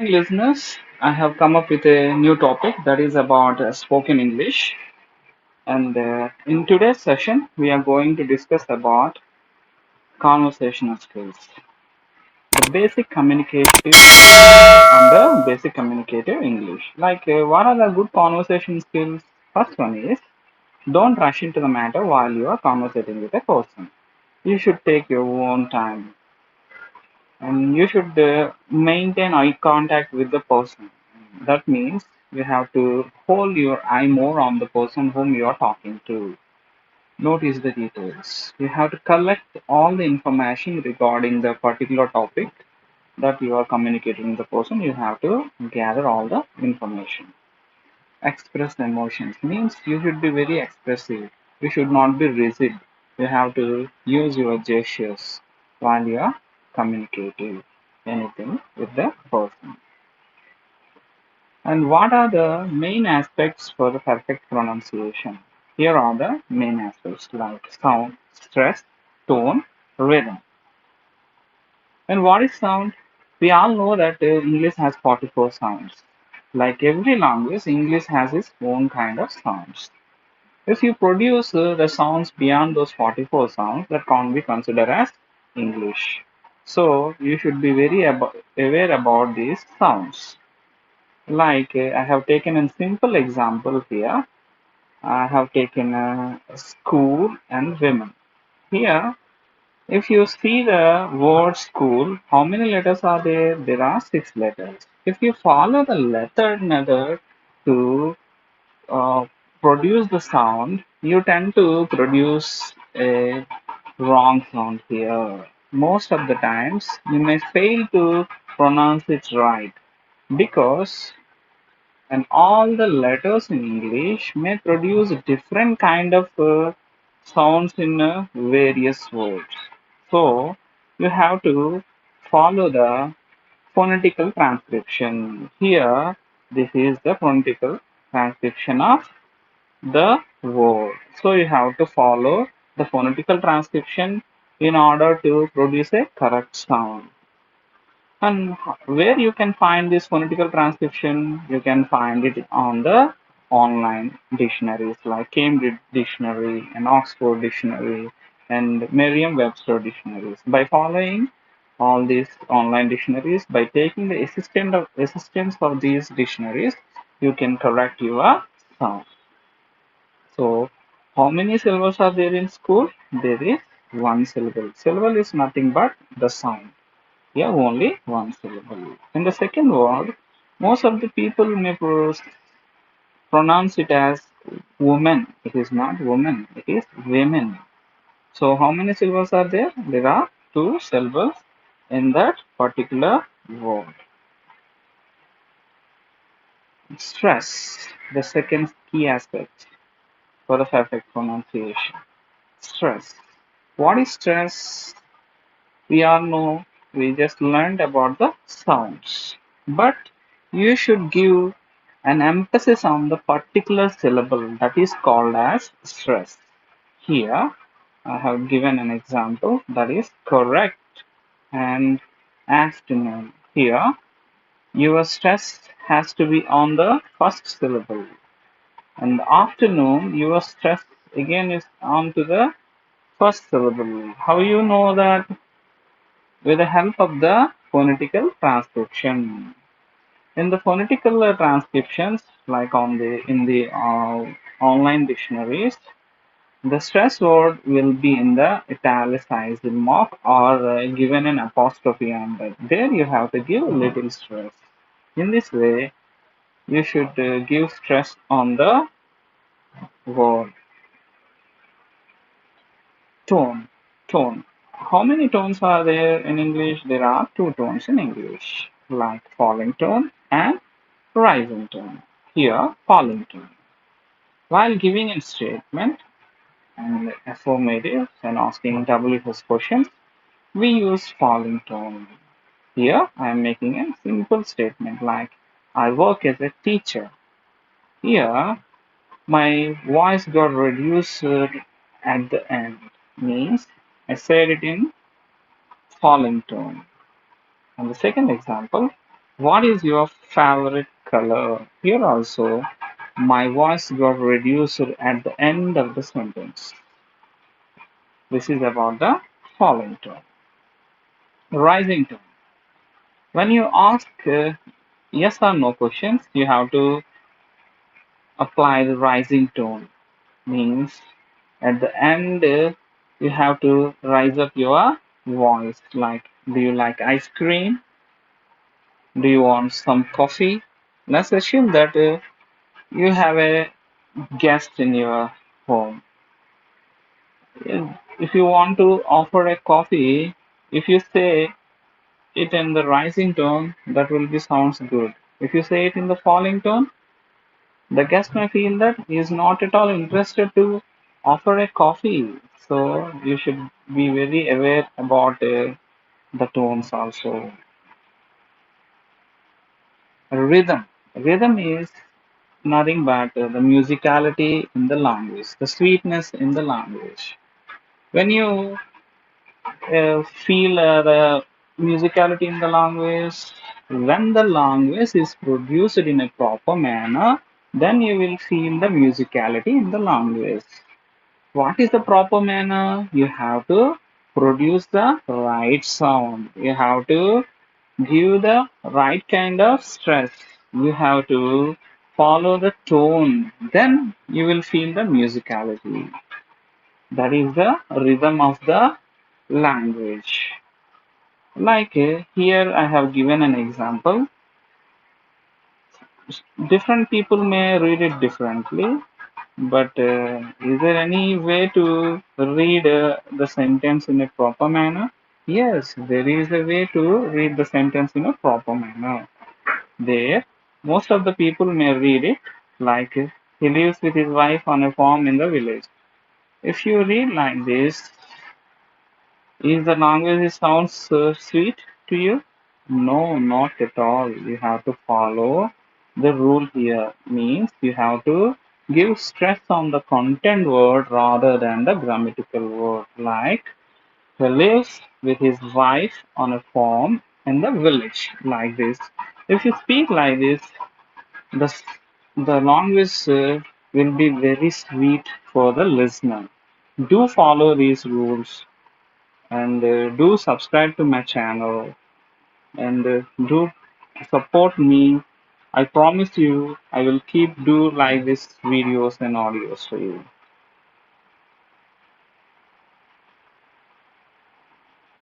Listeners, I have come up with a new topic that is about spoken English. And in today's session, we are going to discuss about conversational skills, the basic communicative and the basic communicative English. What are the good conversation skills? First one is don't rush into the matter while you are conversating with a person. You should take your own time and you should maintain eye contact with the person. That means you have to hold your eye more on the person whom you are talking to. Notice the details. You have to collect all the information regarding the particular topic that you are communicating with the person. You have to gather all the information. Express emotions means you should be very expressive. You should not be rigid. You have to use your gestures while you are communicating anything with the person. And what are the main aspects for the perfect pronunciation? Here are the main aspects like sound, stress, tone, rhythm. And what is sound? We all know that English has 44 sounds. Like every language, English has its own kind of sounds. If you produce the sounds beyond those 44 sounds, that can't be considered as English. So you should be very aware about these sounds. I have taken a simple example here. I have taken school and women. Here, if you see the word school, how many letters are there? There are six letters. If you follow the letter method to uh, produce the sound, you tend to produce a wrong sound here. Most of the times, you may fail to pronounce it right because and all the letters in English may produce different kind of sounds in various words. So you have to follow the phonetical transcription. Here, this is the phonetical transcription of the word. So you have to follow the phonetical transcription in order to produce a correct sound. And where you can find this phonetical transcription, you can find it on the online dictionaries like Cambridge Dictionary and Oxford Dictionary and Merriam-Webster dictionaries. By following all these online dictionaries, by taking the assistance of these dictionaries, you can correct your sound. So, how many syllables are there in school? There is one syllable. Syllable is nothing but the sound. Yeah, only one syllable. In the second word, most of the people may pronounce it as woman. It is not woman, it is women. So, how many syllables are there? There are two syllables in that particular word. Stress, the second key aspect for the perfect pronunciation. Stress. What is stress? We all know, we just learned about the sounds. But you should give an emphasis on the particular syllable that is called as stress. Here, I have given an example that is correct and afternoon. Here, your stress has to be on the first syllable. And afternoon, your stress again is on to the first syllable. How you know that? With the help of the phonetical transcription. In the phonetical transcriptions, like on the in the online dictionaries, the stress word will be in the italicized mark or given an apostrophe on it. There you have to give a little stress. In this way, you should give stress on the word. Tone. Tone. How many tones are there in English? There are two tones in English, like falling tone and rising tone. Here, falling tone. While giving a statement and affirmative and asking WH questions, we use falling tone. Here, I am making a simple statement like, I work as a teacher. Here, my voice got reduced at the end. Means I said it in falling tone. And the second example, What is your favorite color? Here also, my voice got reduced at the end of the sentence. This is about the falling tone. Rising tone. When you ask yes or no questions, you have to apply the rising tone. Means at the end, you have to rise up your voice. Like, do you like ice cream? Do you want some coffee? Let's assume that you have a guest in your home. If you want to offer a coffee, if you say it in the rising tone, that will be sounds good. If you say it in the falling tone, the guest may feel that he is not at all interested to offer a coffee. So you should be very aware about the tones also. Rhythm. Rhythm is nothing but the musicality in the language, the sweetness in the language. When you feel the musicality in the language, when the language is produced in a proper manner, then you will feel the musicality in the language. What is the proper manner? You have to produce the right sound. You have to give the right kind of stress. You have to follow the tone. Then you will feel the musicality. That is the rhythm of the language. Like here, I have given an example. Different people may read it differently, but is there any way to read the sentence in a proper manner? Yes, there is a way to read the sentence in a proper manner. There, most of the people may read it like he lives with his wife on a farm in the village. If you read like this, is the language sounds sweet to you? No, not at all. You have to follow the rule here. Means you have to give stress on the content word rather than the grammatical word. Like he lives with his wife on a farm in the village. Like this. If you speak like this, the the language will be very sweet for the listener. Do follow these rules and do subscribe to my channel and do support me. I promise you I will keep do like this videos and audios for you.